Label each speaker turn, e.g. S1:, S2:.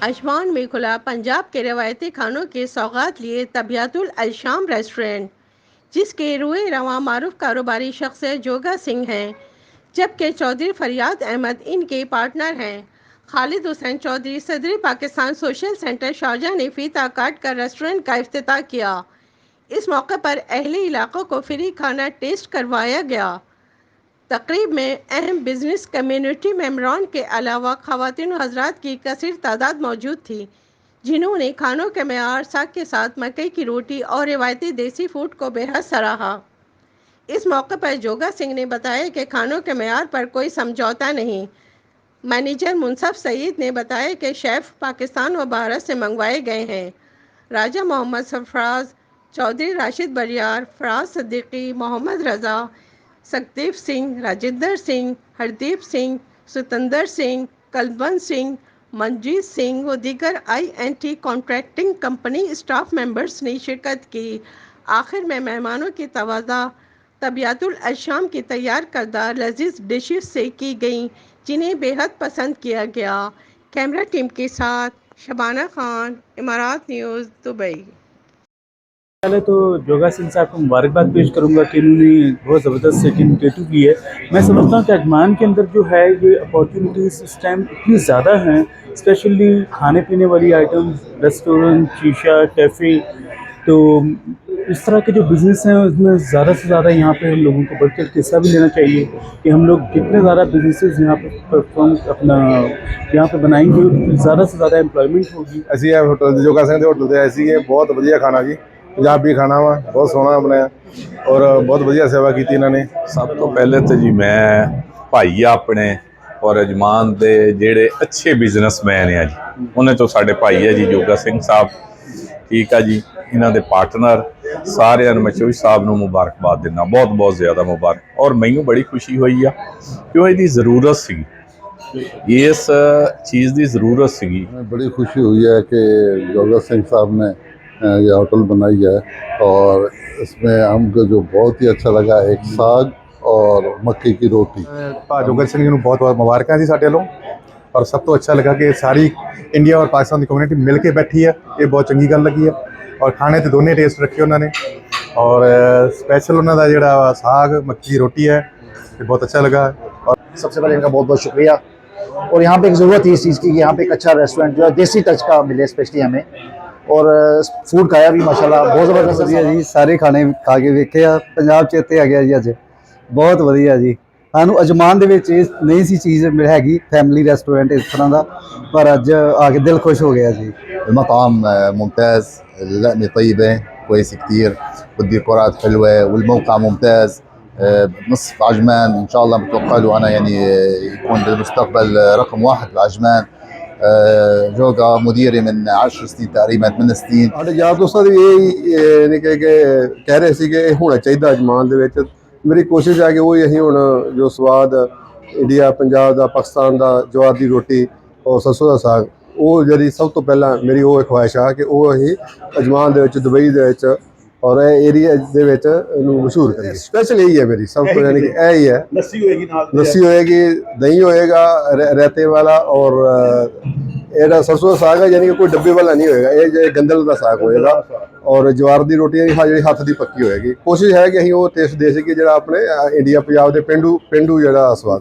S1: आजमान में खुला पंजाब के रवायती खानों के सौगात लिए तबियतुल अलशाम रेस्टोरेंट, जिसके रुए रवां मारूफ कारोबारी शख्स जोगा सिंह हैं, जबकि चौधरी फरियाद अहमद इनके पार्टनर हैं। खालिद हुसैन चौधरी सदर पाकिस्तान सोशल सेंटर शारजाह ने फीता काट कर रेस्टोरेंट का इफ्तिताह किया। इस मौके पर अहले इलाकों को फ्री खाना टेस्ट करवाया गया। तकरीब में अहम बिजनेस कम्युनिटी मेंबरान के अलावा ख़वातीन और हज़रात की कसीर तादाद मौजूद थी, जिन्होंने खानों के मेयार, साग के साथ मकई की रोटी और रिवायती देसी फूड को बेहद सराहा। इस मौके पर जोगा सिंह ने बताया कि खानों के मेयार पर कोई समझौता नहीं। मैनेजर मुनसफ सईद ने बताया कि शेफ़ पाकिस्तान व भारत से मंगवाए गए हैं। राजा मोहम्मद सरफराज, चौधरी राशिद बरियार, फराज सिद्दीकी, मोहम्मद रज़ा, सकदीप सिंह, राजिंदर सिंह, हरदीप सिंह, सुतंदर सिंह, कलबंद सिंह, मनजीत सिंह व दीगर INT contracting company staff members ने शिरकत की। आखिर में मेहमानों की तवाज़ा तबियतुल अलशाम की तैयार करदा लजीज डिशेस से की गई, जिन्हें बेहद पसंद किया गया। कैमरा टीम के साथ शबाना खान, इमारात न्यूज़, दुबई।
S2: पहले तो जोगा सिंह साहब को मुबारकबाद पेश करूंगा कि इन्होंने बहुत ज़बरदस्त इनिशिएटिव की है। मैं समझता हूँ कि अजमान के अंदर जो है ये अपॉर्चुनिटीज़ इस टाइम इतनी ज़्यादा हैं, स्पेशली खाने पीने वाली आइटम्स, रेस्टोरेंट, शीशा, कैफ़े। तो इस तरह के जो बिज़नेस हैं उसमें ज़्यादा से ज़्यादा यहाँ पे हम लोगों को बढ़ चढ़ के हिस्सा भी लेना चाहिए कि हम लोग जितने ज़्यादा बिजनेसेस यहाँ पे परफॉर्म अपना यहाँ पे बनाएंगे, ज़्यादा से ज़्यादा एम्प्लॉयमेंट होगी।
S3: ਅਸੀਂ ਇਹ ਹੋਟਲ ਜੋਗਾ ਸਿੰਘ ਦੇ ਹੋਟਲ ਤੇ ਆਏ ਸੀਗੇ। ਬਹੁਤ ਵਧੀਆ ਖਾਣਾ ਜੀ, ਪੰਜਾਬੀ ਖਾਣਾ ਵਾ, ਬਹੁਤ ਸੋਹਣਾ ਬਣਾਇਆ ਔਰ ਬਹੁਤ ਵਧੀਆ ਸੇਵਾ ਕੀਤੀ ਇਹਨਾਂ ਨੇ।
S4: ਸਭ ਤੋਂ ਪਹਿਲੇ ਤਾਂ ਜੀ ਮੈਂ ਭਾਈ ਆ ਆਪਣੇ ਔਰ ਅਜਮਾਨ ਦੇ ਜਿਹੜੇ ਅੱਛੇ ਬਿਜ਼ਨਸਮੈਨ ਆ ਜੀ, ਉਹਨਾਂ ਤੋਂ ਸਾਡੇ ਭਾਈ ਆ ਜੀ ਜੋਗਾ ਸਿੰਘ ਸਾਹਿਬ, ਠੀਕ ਆ ਜੀ। ਇਹਨਾਂ ਦੇ ਪਾਰਟਨਰ ਸਾਰਿਆਂ ਨੂੰ ਮੈਂ ਚੌਧਰੀ ਸਾਹਿਬ ਨੂੰ ਮੁਬਾਰਕਬਾਦ ਦਿੰਦਾ, ਬਹੁਤ ਬਹੁਤ ਜ਼ਿਆਦਾ ਮੁਬਾਰਕ। ਔਰ ਮੈਨੂੰ ਬੜੀ ਖੁਸ਼ੀ ਹੋਈ ਆ ਕਿਉਂ ਇਹਦੀ ਜ਼ਰੂਰਤ ਸੀਗੀ, इस चीज़ की ज़रूरत सी।
S5: बड़ी खुशी हुई है कि जोगा सिंह साहब ने ये होटल बनाई है और इसमें हमको जो बहुत ही अच्छा लगा, एक साग और मक्की की रोटी।
S3: जोगा सिंह जी ਨੂੰ ਬਹੁਤ ਬਹੁਤ ਮੁਬਾਰਕਾਂ ਜੀ ਸਾਡੇ ਵੱਲੋਂ। ਔਰ ਸਭ ਤੋਂ ਅੱਛਾ ਲੱਗਾ ਕਿ ਸਾਰੀ ਇੰਡੀਆ ਔਰ ਪਾਕਿਸਤਾਨ ਦੀ ਕਮਿਊਨਿਟੀ ਮਿਲ ਕੇ ਬੈਠੀ ਹੈ, ਇਹ ਬਹੁਤ ਚੰਗੀ ਗੱਲ ਲੱਗੀ ਹੈ। ਔਰ ਖਾਣੇ ਤੇ ਦੋਨੇ ਟੇਸਟ ਰੱਖੇ ਉਹਨਾਂ ਨੇ ਔਰ स्पेशल ਉਹਨਾਂ ਦਾ ਜਿਹੜਾ ਸਾਗ मक्की की रोटी है ये बहुत अच्छा लगा। और
S6: सबसे पहले इनका बहुत बहुत शुक्रिया। और यहाँ पे एक ज़रूरत थी इस चीज़ की कि यहाँ पे एक अच्छा रेस्टोरेंट जो है देसी टच का मिले, स्पेशली हमें। और फूड खाया भी माशाल्लाह बहुत ज़बरदस्त
S7: ਵਧੀਆ ਜੀ। ਸਾਰੇ ਖਾਣੇ ਖਾ ਕੇ ਵੇਖੇ ਆ, ਪੰਜਾਬ ਚੇਤੇ ਆ ਗਿਆ ਜੀ ਅੱਜ। ਬਹੁਤ ਵਧੀਆ ਜੀ। ਸਾਨੂੰ ਅਜਮਾਨ ਦੇ ਵਿੱਚ ਇਹ ਨਹੀਂ ਸੀ ਚੀਜ਼ ਹੈਗੀ, ਫੈਮਿਲੀ ਰੈਸਟੋਰੈਂਟ ਇਸ ਤਰ੍ਹਾਂ ਦਾ, ਪਰ ਅੱਜ ਆ ਕੇ ਦਿਲ ਖੁਸ਼ ਹੋ ਗਿਆ ਜੀ।
S5: المطعم ممتاز، اللقمة طيبة كويس كتير، والديكورات حلوة والموقع ممتاز. بنصف عجمان ان شاء الله بتوقع له انا يعني يكون بالمستقبل رقم واحد بعجمان. جوگا مديري من 10 سنين تقريبا 8 سنين.
S3: ਸਾਡੇ ਯਾਰ ਦੋਸਤਾਂ ਦੀ ਇਹ ਨੇ ਕਿ ਕਹਿ ਰਹੇ ਸੀ ਕਿ ਇਹ ਹੋਣਾ ਚਾਹੀਦਾ ਅਜਮਾਨ ਦੇ ਵਿੱਚ। ਮੇਰੀ ਕੋਸ਼ਿਸ਼ ਹੈ ਕਿ ਉਹ ਅਸੀਂ ਹੁਣ ਜੋ ਸਵਾਦ ਇੰਡੀਆ, ਪੰਜਾਬ ਦਾ, ਪਾਕਿਸਤਾਨ ਦਾ ਜਵਾਰ ਦੀ ਰੋਟੀ ਔਰ ਸਰਸੋਂ ਦਾ ਸਾਗ, ਉਹ ਜਿਹੜੀ ਸਭ ਤੋਂ ਪਹਿਲਾਂ ਮੇਰੀ ਉਹ ਖੁਆਇਸ਼ ਆ ਕਿ ਉਹ ਅਸੀਂ ਅਜਮਾਨ ਦੇ ਵਿੱਚ, ਦੁਬਈ ਦੇ ਵਿੱਚ ਔਰ ਇਹ ਏਰੀਆ ਦੇ ਵਿੱਚ ਇਹਨੂੰ ਮਸ਼ਹੂਰ ਕਰੀਏ। ਸਪੈਸ਼ਲ ਇਹੀ ਹੈ ਮੇਰੀ ਸਭ ਤੋਂ, ਯਾਨੀ ਕਿ ਇਹ ਹੀ ਹੈ। ਲੱਸੀ ਹੋਏਗੀ ਨਾਲ, ਲੱਸੀ ਹੋਏਗੀ, ਦਹੀਂ ਹੋਏਗਾ ਰਾਇਤੇ ਵਾਲਾ, ਔਰ ਇਹਦਾ ਸਰਸੋਂ ਦਾ ਸਾਗ ਹੈ, ਯਾਨੀ ਕਿ ਕੋਈ ਡੱਬੇ ਵਾਲਾ ਨਹੀਂ ਹੋਏਗਾ, ਇਹ ਜੇ ਗੰਦਲ ਦਾ ਸਾਗ ਹੋਏਗਾ। ਔਰ ਜਵਾਰ ਦੀ ਰੋਟੀ ਜਿਹੜੀ ਹੱਥ ਦੀ ਪੱਕੀ ਹੋਏਗੀ। ਕੋਸ਼ਿਸ਼ ਹੈ ਕਿ ਅਸੀਂ ਉਹ ਟੇਸਟ ਦੇ ਸਕੀਏ ਜਿਹੜਾ ਆਪਣੇ ਇੰਡੀਆ, ਪੰਜਾਬ ਦੇ ਪੇਂਡੂ ਜਿਹੜਾ ਸਵਾਦ।